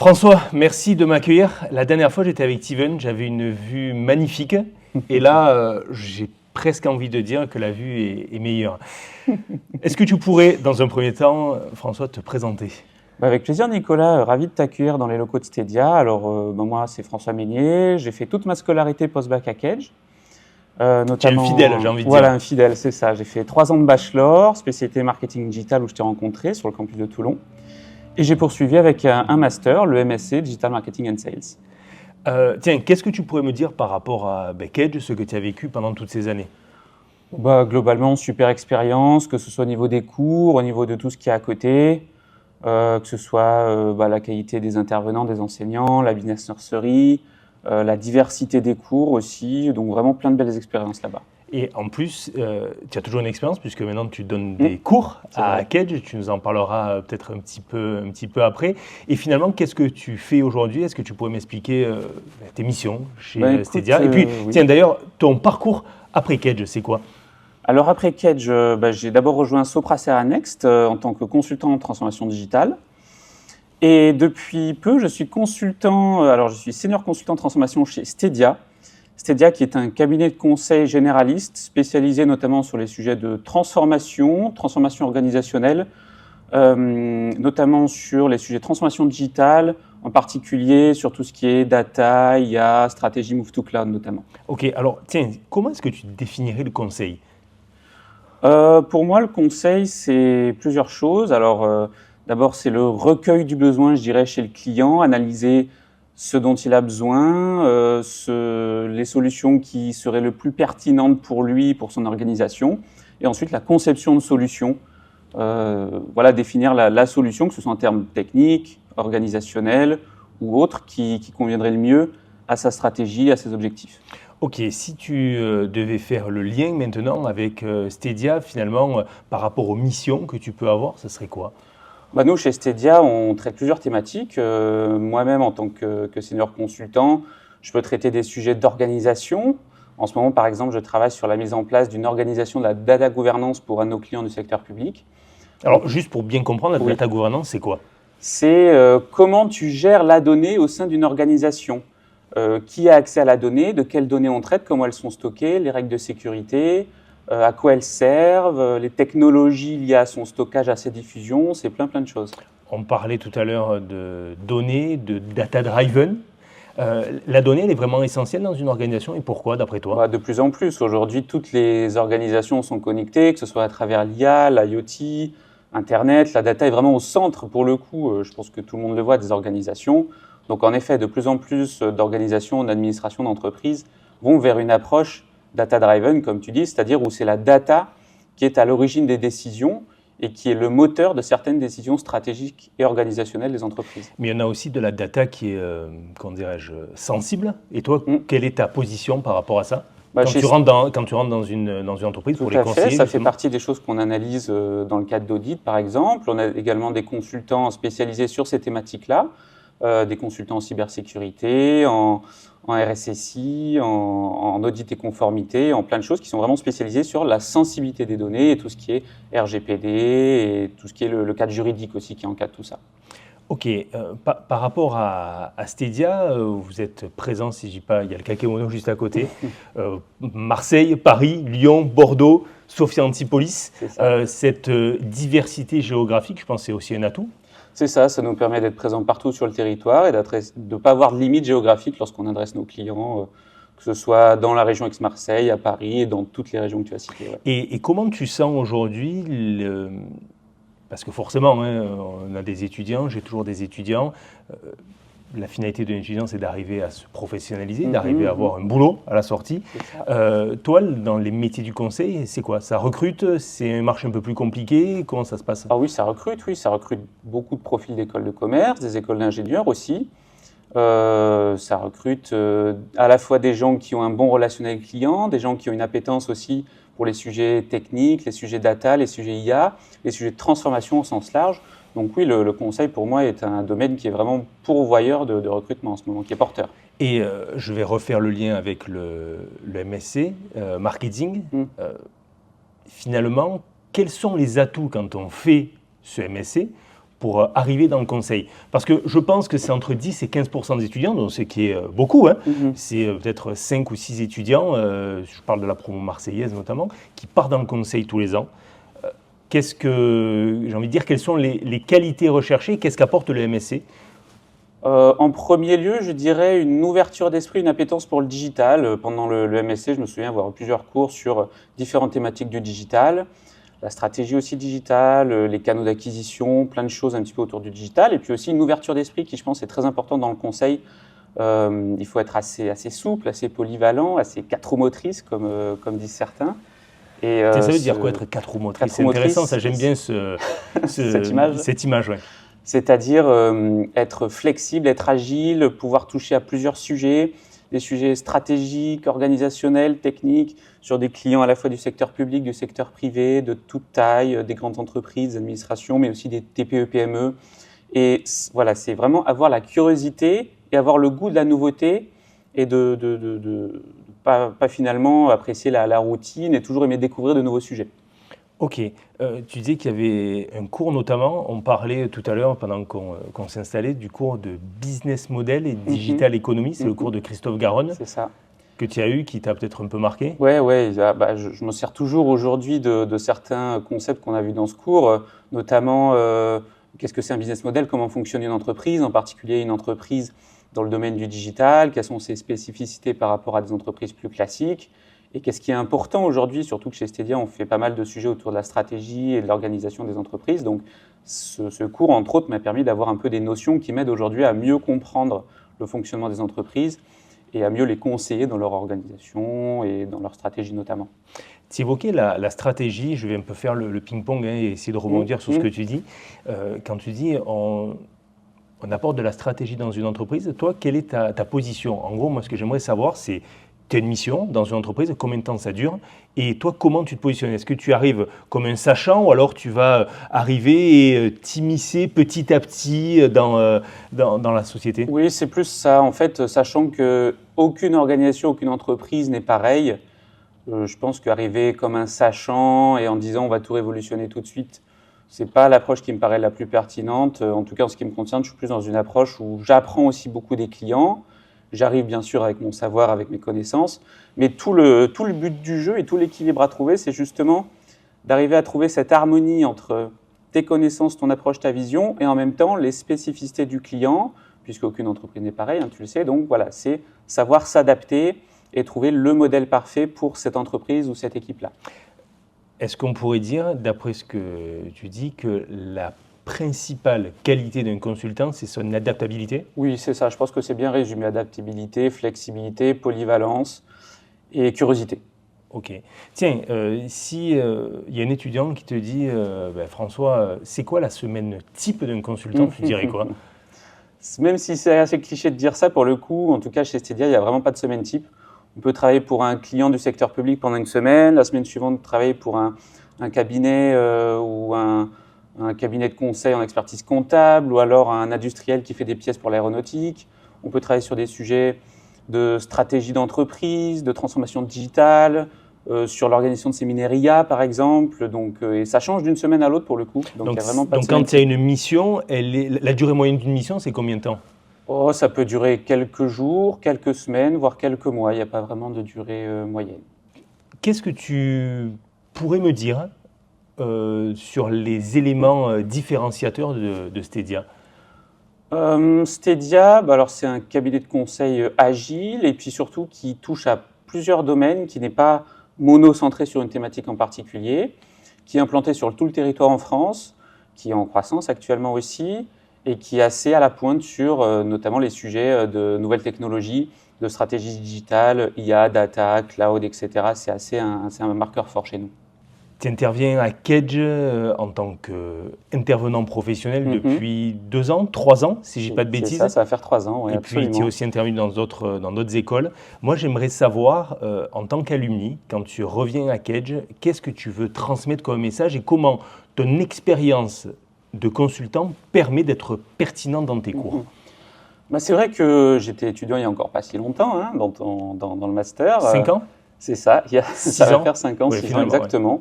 François, merci de m'accueillir. La dernière fois, j'étais avec Steven, j'avais une vue magnifique. Et là, j'ai presque envie de dire que la vue est meilleure. Est-ce que tu pourrais, dans un premier temps, François, te présenter? Avec plaisir Nicolas, ravi de t'accueillir dans les locaux de Stedia. Alors moi c'est François Meignier, j'ai fait toute ma scolarité post-bac à Kedge. Tu es un fidèle, j'ai envie de dire. Voilà, un fidèle, c'est ça. J'ai fait 3 ans de bachelor, spécialité marketing digital où je t'ai rencontré sur le campus de Toulon. Et j'ai poursuivi avec un master, le MSc Digital Marketing and Sales. Tiens, qu'est-ce que tu pourrais me dire par rapport à Kedge, ce que tu as vécu pendant toutes ces années? Globalement, super expérience, que ce soit au niveau des cours, au niveau de tout ce qui est à côté. Que ce soit la qualité des intervenants, des enseignants, la business nursery, la diversité des cours aussi, donc vraiment plein de belles expériences là-bas. Et en plus, tu as toujours une expérience puisque maintenant tu donnes des cours à Kedge, tu nous en parleras peut-être un petit peu après. Et finalement, qu'est-ce que tu fais aujourd'hui? Est-ce que tu pourrais m'expliquer tes missions chez Stedia? Et puis, tiens, d'ailleurs, ton parcours après Kedge, c'est quoi? Alors après Kedge, j'ai d'abord rejoint Sopra Steria Next en tant que consultant en transformation digitale. Et depuis peu, je suis je suis senior consultant en transformation chez Stedia. Stedia qui est un cabinet de conseil généraliste spécialisé notamment sur les sujets de transformation organisationnelle, notamment sur les sujets de transformation digitale, en particulier sur tout ce qui est data, IA, stratégie Move to Cloud notamment. Ok, alors tiens, comment est-ce que tu définirais le conseil? Pour moi, le conseil, c'est plusieurs choses. Alors, d'abord, c'est le recueil du besoin, je dirais, chez le client, analyser ce dont il a besoin, les solutions qui seraient le plus pertinentes pour lui, pour son organisation, et ensuite la conception de solutions. Définir la solution, que ce soit en termes techniques, organisationnels ou autres, qui conviendrait le mieux à sa stratégie, à ses objectifs. Ok, si tu devais faire le lien maintenant avec Stedia, finalement, par rapport aux missions que tu peux avoir, ce serait quoi? Nous, chez Stedia, on traite plusieurs thématiques. Moi-même, en tant que senior consultant, je peux traiter des sujets d'organisation. En ce moment, par exemple, je travaille sur la mise en place d'une organisation de la data gouvernance pour un de nos clients du secteur public. Alors, juste pour bien comprendre, la data gouvernance, c'est quoi? C'est comment tu gères la donnée au sein d'une organisation. Qui a accès à la donnée, de quelles données on traite, comment elles sont stockées, les règles de sécurité, à quoi elles servent, les technologies liées à son stockage, à sa diffusion, c'est plein de choses. On parlait tout à l'heure de données, de data-driven. La donnée, elle est vraiment essentielle dans une organisation et pourquoi, d'après toi? De plus en plus. Aujourd'hui, toutes les organisations sont connectées, que ce soit à travers l'IA, l'IoT, Internet. La data est vraiment au centre, pour le coup, je pense que tout le monde le voit, des organisations. Donc en effet, de plus en plus d'organisations, d'administrations, d'entreprises vont vers une approche data-driven, comme tu dis, c'est-à-dire où c'est la data qui est à l'origine des décisions et qui est le moteur de certaines décisions stratégiques et organisationnelles des entreprises. Mais il y en a aussi de la data qui est, comment dirais-je, sensible. Et toi, quelle est ta position par rapport à ça? Quand tu rentres dans une entreprise pour les conseiller, ça fait partie des choses qu'on analyse dans le cadre d'audit, par exemple. On a également des consultants spécialisés sur ces thématiques-là. Des consultants en cybersécurité, en RSSI, en audit et conformité, en plein de choses qui sont vraiment spécialisées sur la sensibilité des données et tout ce qui est RGPD et tout ce qui est le cadre juridique aussi qui encadre tout ça. Ok, par rapport à Stedia, vous êtes présent, si je dis pas, il y a le Kakemono juste à côté, Marseille, Paris, Lyon, Bordeaux, Sophia Antipolis. Cette diversité géographique, je pense que c'est aussi un atout. C'est ça nous permet d'être présents partout sur le territoire et de ne pas avoir de limite géographique lorsqu'on adresse nos clients, que ce soit dans la région Aix-Marseille, à Paris et dans toutes les régions que tu as citées. Ouais. Et comment tu sens aujourd'hui, parce que forcément, on a des étudiants, j'ai toujours des étudiants, la finalité d'un étudiant, c'est d'arriver à se professionnaliser, d'arriver à avoir un boulot à la sortie. Toi, dans les métiers du conseil, c'est quoi? Ça recrute? C'est un marché un peu plus compliqué? Comment ça se passe? Oui, ça recrute beaucoup de profils d'écoles de commerce, des écoles d'ingénieurs aussi. Ça recrute à la fois des gens qui ont un bon relationnel client, des gens qui ont une appétence aussi pour les sujets techniques, les sujets data, les sujets IA, les sujets de transformation au sens large. Donc oui, le conseil pour moi est un domaine qui est vraiment pourvoyeur de recrutement en ce moment, qui est porteur. Et je vais refaire le lien avec le MSc, marketing. Finalement, quels sont les atouts quand on fait ce MSc pour arriver dans le conseil? Parce que je pense que c'est entre 10 et 15% des étudiants, donc ce qui est beaucoup, hein. C'est peut-être 5 ou 6 étudiants, je parle de la promo marseillaise notamment, qui partent dans le conseil tous les ans. Qu'est-ce que, j'ai envie de dire, quelles sont les qualités recherchées? Qu'est-ce qu'apporte le MSC? En premier lieu, je dirais une ouverture d'esprit, une appétence pour le digital. Pendant le MSC, je me souviens avoir eu plusieurs cours sur différentes thématiques du digital, la stratégie aussi digitale, les canaux d'acquisition, plein de choses un petit peu autour du digital. Et puis aussi une ouverture d'esprit qui, je pense, est très importante dans le conseil. Il faut être assez souple, assez polyvalent, assez quatre roues motrices, comme disent certains. Et ça veut dire quoi être quatre roues motrices? C'est intéressant, ça, j'aime bien cette image. Ouais. C'est-à-dire être flexible, être agile, pouvoir toucher à plusieurs sujets, des sujets stratégiques, organisationnels, techniques, sur des clients à la fois du secteur public, du secteur privé, de toute taille, des grandes entreprises, des administrations, mais aussi des TPE, PME. Et voilà, c'est vraiment avoir la curiosité et avoir le goût de la nouveauté et de pas finalement apprécier la routine et toujours aimer découvrir de nouveaux sujets. Ok, tu disais qu'il y avait un cours notamment, on parlait tout à l'heure pendant qu'on s'installait du cours de business model et digital economy, c'est le cours de Christophe Garonne. C'est ça. Que tu as eu, qui t'a peut-être un peu marqué? Oui, je me sers toujours aujourd'hui de certains concepts qu'on a vus dans ce cours, notamment qu'est-ce que c'est un business model, comment fonctionne une entreprise, en particulier une entreprise dans le domaine du digital, quelles sont ses spécificités par rapport à des entreprises plus classiques. Et qu'est-ce qui est important aujourd'hui, surtout que chez Stedia, on fait pas mal de sujets autour de la stratégie et de l'organisation des entreprises. Donc, ce cours, entre autres, m'a permis d'avoir un peu des notions qui m'aident aujourd'hui à mieux comprendre le fonctionnement des entreprises et à mieux les conseiller dans leur organisation et dans leur stratégie notamment. Tu évoquais la stratégie, je vais un peu faire le ping-pong et essayer de rebondir sur ce que tu dis. Quand tu dis on apporte de la stratégie dans une entreprise, toi, quelle est ta position? En gros, moi, ce que j'aimerais savoir, c'est tu as une mission dans une entreprise, combien de temps ça dure? Et toi, comment tu te positionnes? Est-ce que tu arrives comme un sachant ou alors tu vas arriver et t'immiscer petit à petit dans la société? Oui, c'est plus ça. En fait, sachant qu'aucune organisation, aucune entreprise n'est pareille, je pense qu'arriver comme un sachant et en disant on va tout révolutionner tout de suite, ce n'est pas l'approche qui me paraît la plus pertinente. En tout cas, en ce qui me concerne, je suis plus dans une approche où j'apprends aussi beaucoup des clients. J'arrive bien sûr avec mon savoir, avec mes connaissances, mais tout le but du jeu et tout l'équilibre à trouver, c'est justement d'arriver à trouver cette harmonie entre tes connaissances, ton approche, ta vision, et en même temps les spécificités du client, puisqu'aucune entreprise n'est pareille, hein, tu le sais. Donc voilà, c'est savoir s'adapter et trouver le modèle parfait pour cette entreprise ou cette équipe-là. Est-ce qu'on pourrait dire, d'après ce que tu dis, que la principale qualité d'un consultant, c'est son adaptabilité? Oui, c'est ça. Je pense que c'est bien résumé. Adaptabilité, flexibilité, polyvalence et curiosité. Ok. Tiens, si y a un étudiant qui te dit François, c'est quoi la semaine type d'un consultant? Tu dirais quoi? Même si c'est assez cliché de dire ça, pour le coup, en tout cas chez Stedia, il n'y a vraiment pas de semaine type. On peut travailler pour un client du secteur public pendant une semaine, la semaine suivante travailler pour un cabinet ou un cabinet de conseil en expertise comptable ou alors un industriel qui fait des pièces pour l'aéronautique. On peut travailler sur des sujets de stratégie d'entreprise, de transformation digitale, sur l'organisation de séminaires IA par exemple. Donc, et ça change d'une semaine à l'autre pour le coup. Donc quand il y a une mission, la durée moyenne d'une mission, c'est combien de temps? Ça peut durer quelques jours, quelques semaines, voire quelques mois. Il n'y a pas vraiment de durée moyenne. Qu'est-ce que tu pourrais me dire sur les éléments différenciateurs de Stedia? Stedia, alors c'est un cabinet de conseil agile et puis surtout qui touche à plusieurs domaines, qui n'est pas monocentré sur une thématique en particulier, qui est implanté sur tout le territoire en France, qui est en croissance actuellement aussi et qui est assez à la pointe sur notamment les sujets de nouvelles technologies, de stratégie digitale, IA, data, cloud, etc. C'est un marqueur fort chez nous. Tu interviens à Kedge en tant qu'intervenant professionnel depuis 2 ans, 3 ans, si je ne dis pas de bêtises. Ça va faire 3 ans, oui, et absolument. puis tu es aussi intervenu dans d'autres écoles. Moi, j'aimerais savoir, en tant qu'alumni, quand tu reviens à Kedge, qu'est-ce que tu veux transmettre comme message et comment ton expérience de consultant permet d'être pertinent dans tes cours? C'est vrai que j'étais étudiant il n'y a encore pas si longtemps, hein, dans le master. 5 ans? C'est ça, ça va faire 5 ans, oui, 6 ans exactement. Ouais.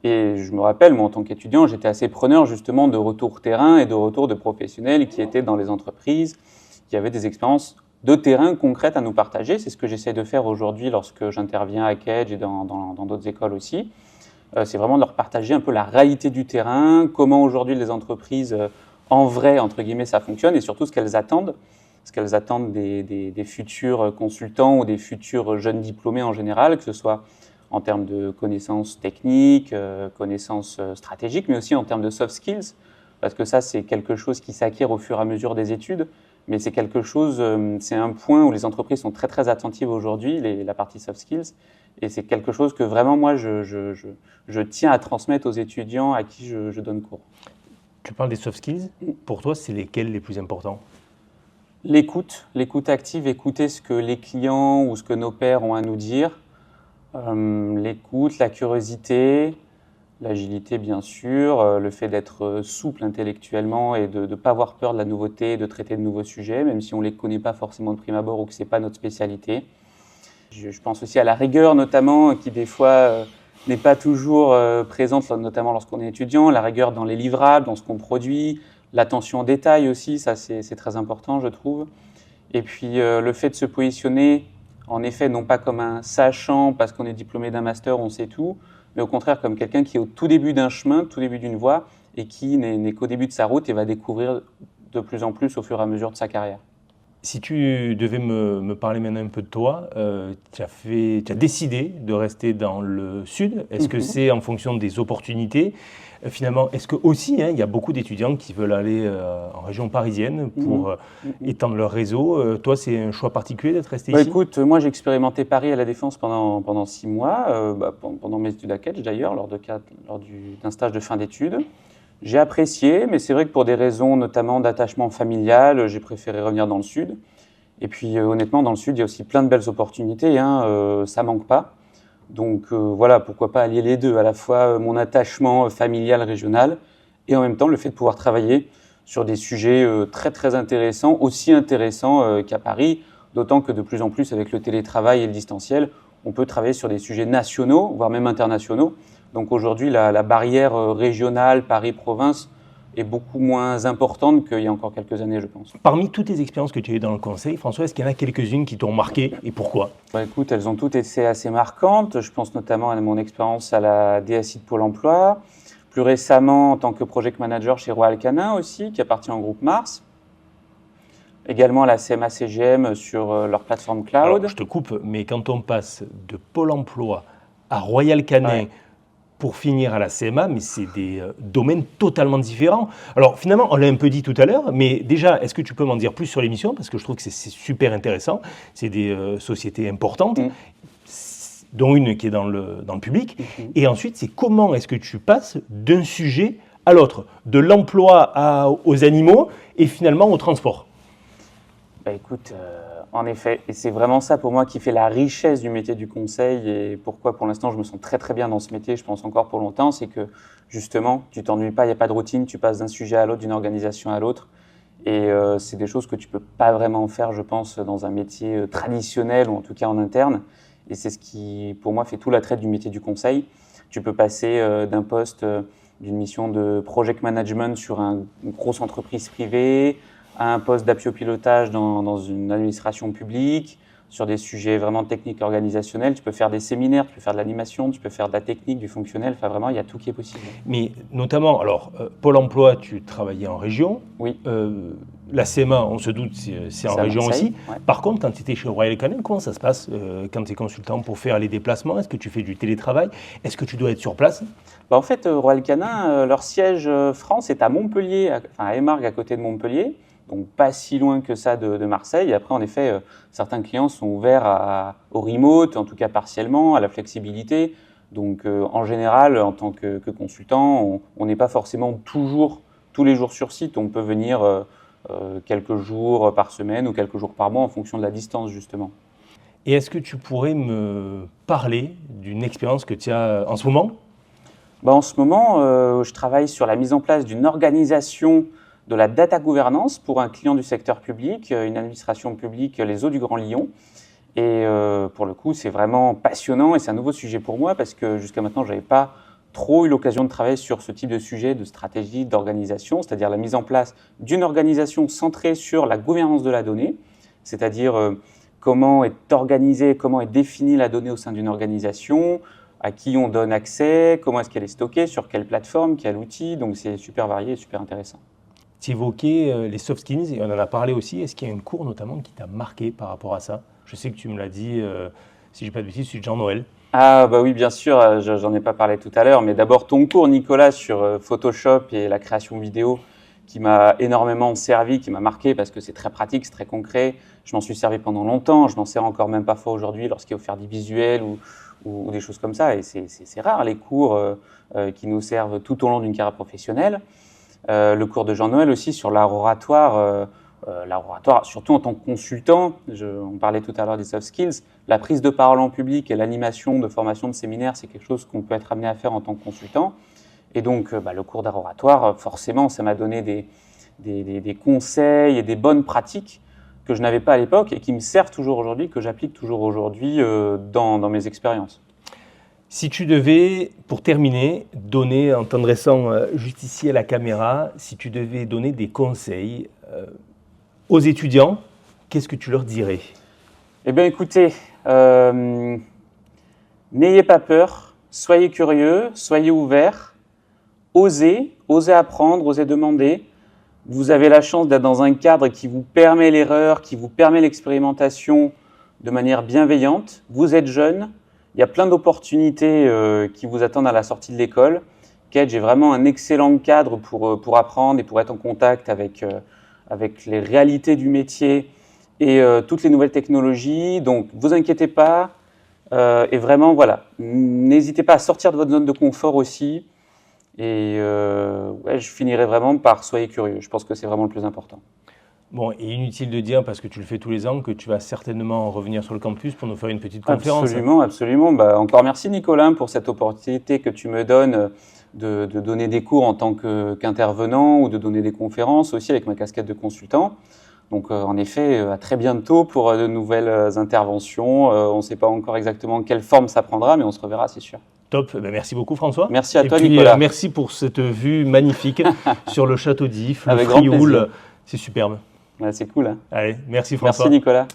Et je me rappelle, moi, en tant qu'étudiant, j'étais assez preneur justement de retour terrain et de retour de professionnels qui étaient dans les entreprises, qui avaient des expériences de terrain concrètes à nous partager. C'est ce que j'essaie de faire aujourd'hui lorsque j'interviens à Kedge et dans d'autres écoles aussi. C'est vraiment de leur partager un peu la réalité du terrain, comment aujourd'hui les entreprises, en vrai, entre guillemets, ça fonctionne, et surtout ce qu'elles attendent des futurs consultants ou des futurs jeunes diplômés en général, que ce soit en termes de connaissances techniques, connaissances stratégiques, mais aussi en termes de soft skills, parce que ça, c'est quelque chose qui s'acquiert au fur et à mesure des études, mais c'est quelque chose, c'est un point où les entreprises sont très, très attentives aujourd'hui, la partie soft skills, et c'est quelque chose que vraiment, moi, je tiens à transmettre aux étudiants à qui je donne cours. Tu parles des soft skills. Pour toi, c'est lesquels les plus importants? L'écoute active, écouter ce que les clients ou ce que nos pairs ont à nous dire. L'écoute, la curiosité, l'agilité bien sûr, le fait d'être souple intellectuellement et de ne pas avoir peur de la nouveauté, de traiter de nouveaux sujets, même si on ne les connaît pas forcément de prime abord ou que ce n'est pas notre spécialité. Je pense aussi à la rigueur notamment, qui des fois n'est pas toujours présente, notamment lorsqu'on est étudiant, la rigueur dans les livrables, dans ce qu'on produit, l'attention aux détails aussi, ça c'est très important je trouve. Et puis le fait de se positionner, en effet, non pas comme un sachant parce qu'on est diplômé d'un master, on sait tout, mais au contraire comme quelqu'un qui est au tout début d'un chemin, tout début d'une voie, et qui n'est qu'au début de sa route et va découvrir de plus en plus au fur et à mesure de sa carrière. Si tu devais me parler maintenant un peu de toi, tu as décidé de rester dans le sud. Est-ce que c'est en fonction des opportunités? Finalement, est-ce que aussi, il y a beaucoup d'étudiants qui veulent aller en région parisienne pour étendre leur réseau. Toi, c'est un choix particulier d'être resté ici? Écoute, moi j'ai expérimenté Paris à la Défense pendant 6 mois, pendant mes études à Kedge d'ailleurs, lors d'un stage de fin d'études. J'ai apprécié, mais c'est vrai que pour des raisons notamment d'attachement familial, j'ai préféré revenir dans le sud. Et puis honnêtement, dans le sud, il y a aussi plein de belles opportunités, ça manque pas. Donc voilà, pourquoi pas allier les deux, à la fois mon attachement familial régional et en même temps le fait de pouvoir travailler sur des sujets très très intéressants, aussi intéressants qu'à Paris, d'autant que de plus en plus avec le télétravail et le distanciel, on peut travailler sur des sujets nationaux, voire même internationaux. Donc aujourd'hui, la barrière régionale Paris-Province est beaucoup moins importante qu'il y a encore quelques années, je pense. Parmi toutes les expériences que tu as eues dans le conseil, François, est-ce qu'il y en a quelques-unes qui t'ont marqué et pourquoi? Écoute, elles ont toutes été assez marquantes. Je pense notamment à mon expérience à la DSI de Pôle emploi, plus récemment en tant que project manager chez Royal Canin aussi, qui appartient au groupe Mars. Également à la CMA-CGM sur leur plateforme cloud. Alors, je te coupe, mais quand on passe de Pôle emploi à Royal Canin, pour finir à la CMA, mais c'est des domaines totalement différents. Alors finalement, on l'a un peu dit tout à l'heure, mais déjà, est-ce que tu peux m'en dire plus sur l'émission? Parce que je trouve que c'est super intéressant. C'est des sociétés importantes, dont une qui est dans le public. Et ensuite, c'est comment est-ce que tu passes d'un sujet à l'autre, de l'emploi aux animaux et finalement au transport? Écoute, en effet, et c'est vraiment ça pour moi qui fait la richesse du métier du conseil et pourquoi pour l'instant je me sens très très bien dans ce métier, je pense encore pour longtemps, c'est que justement tu t'ennuies pas, il n'y a pas de routine, tu passes d'un sujet à l'autre, d'une organisation à l'autre et c'est des choses que tu peux pas vraiment faire je pense dans un métier traditionnel ou en tout cas en interne et c'est ce qui pour moi fait tout l'attrait du métier du conseil. Tu peux passer d'un poste, d'une mission de project management sur une grosse entreprise privée, à un poste d'appui au pilotage dans une administration publique, sur des sujets vraiment techniques organisationnels. Tu peux faire des séminaires, tu peux faire de l'animation, tu peux faire de la technique, du fonctionnel. Enfin, vraiment, il y a tout qui est possible. Mais notamment, alors, Pôle emploi, tu travaillais en région. Oui. La CMA, on se doute, c'est en région aussi. Ouais. Par contre, quand tu étais chez Royal Canin, comment ça se passe quand tu es consultant pour faire les déplacements? Est-ce que tu fais du télétravail? Est-ce que tu dois être sur place? En fait, Royal Canin, leur siège France est à Montpellier, à Émargues, à côté de Montpellier. Donc pas si loin que ça de Marseille. Et après, en effet, certains clients sont ouverts au remote, en tout cas partiellement, à la flexibilité. Donc en général, en tant que consultant, on n'est pas forcément toujours, tous les jours sur site. On peut venir quelques jours par semaine ou quelques jours par mois en fonction de la distance, justement. Et est-ce que tu pourrais me parler d'une expérience que tu as en ce moment? En ce moment, je travaille sur la mise en place d'une organisation de la data gouvernance pour un client du secteur public, une administration publique, les Eaux du Grand Lyon. Et pour le coup, c'est vraiment passionnant et c'est un nouveau sujet pour moi parce que jusqu'à maintenant, je n'avais pas trop eu l'occasion de travailler sur ce type de sujet, de stratégie, d'organisation, c'est-à-dire la mise en place d'une organisation centrée sur la gouvernance de la donnée, c'est-à-dire comment est organisée, comment est définie la donnée au sein d'une organisation, à qui on donne accès, comment est-ce qu'elle est stockée, sur quelle plateforme, quel outil. Donc c'est super varié et super intéressant. Tu évoquais les soft skills et on en a parlé aussi. Est-ce qu'il y a un cours notamment qui t'a marqué par rapport à ça? Je sais que tu me l'as dit, si je ne dis pas de bêtises, c'est Jean-Noël. Ah bah oui, bien sûr, j'en ai pas parlé tout à l'heure, mais d'abord ton cours, Nicolas, sur Photoshop et la création vidéo, qui m'a énormément servi, qui m'a marqué parce que c'est très pratique, c'est très concret. Je m'en suis servi pendant longtemps, je m'en sers encore même parfois aujourd'hui lorsqu'il faut faire des visuels ou des choses comme ça. Et c'est rare les cours qui nous servent tout au long d'une carrière professionnelle. Le cours de Jean-Noël aussi sur l'art oratoire, surtout en tant que consultant, on parlait tout à l'heure des soft skills, la prise de parole en public et l'animation de formation de séminaires, c'est quelque chose qu'on peut être amené à faire en tant que consultant. Et donc, le cours d'art oratoire, forcément, ça m'a donné des conseils et des bonnes pratiques que je n'avais pas à l'époque et qui me servent toujours aujourd'hui, que j'applique toujours aujourd'hui dans mes expériences. Si tu devais, pour terminer, donner, en t'adressant juste ici à la caméra, si tu devais donner des conseils aux étudiants, qu'est-ce que tu leur dirais? Eh bien, écoutez, n'ayez pas peur, soyez curieux, soyez ouverts. Osez apprendre, osez demander. Vous avez la chance d'être dans un cadre qui vous permet l'erreur, qui vous permet l'expérimentation de manière bienveillante. Vous êtes jeune, il y a plein d'opportunités qui vous attendent à la sortie de l'école. Kedge est vraiment un excellent cadre pour apprendre et pour être en contact avec les réalités du métier et toutes les nouvelles technologies. Donc, ne vous inquiétez pas. Et vraiment, voilà, n'hésitez pas à sortir de votre zone de confort aussi. Et je finirai vraiment par soyez curieux. Je pense que c'est vraiment le plus important. Bon, et inutile de dire, parce que tu le fais tous les ans, que tu vas certainement revenir sur le campus pour nous faire une petite conférence. Absolument, absolument. Encore merci Nicolas pour cette opportunité que tu me donnes de donner des cours en tant qu'intervenant ou de donner des conférences aussi avec ma casquette de consultant. Donc en effet, à très bientôt pour de nouvelles interventions. On ne sait pas encore exactement quelle forme ça prendra, mais on se reverra, c'est sûr. Top, merci beaucoup François. Merci à toi Nicolas. Merci pour cette vue magnifique sur le château d'If, le Frioul. C'est superbe. Ouais, c'est cool. Hein. Allez, merci François. Merci Nicolas.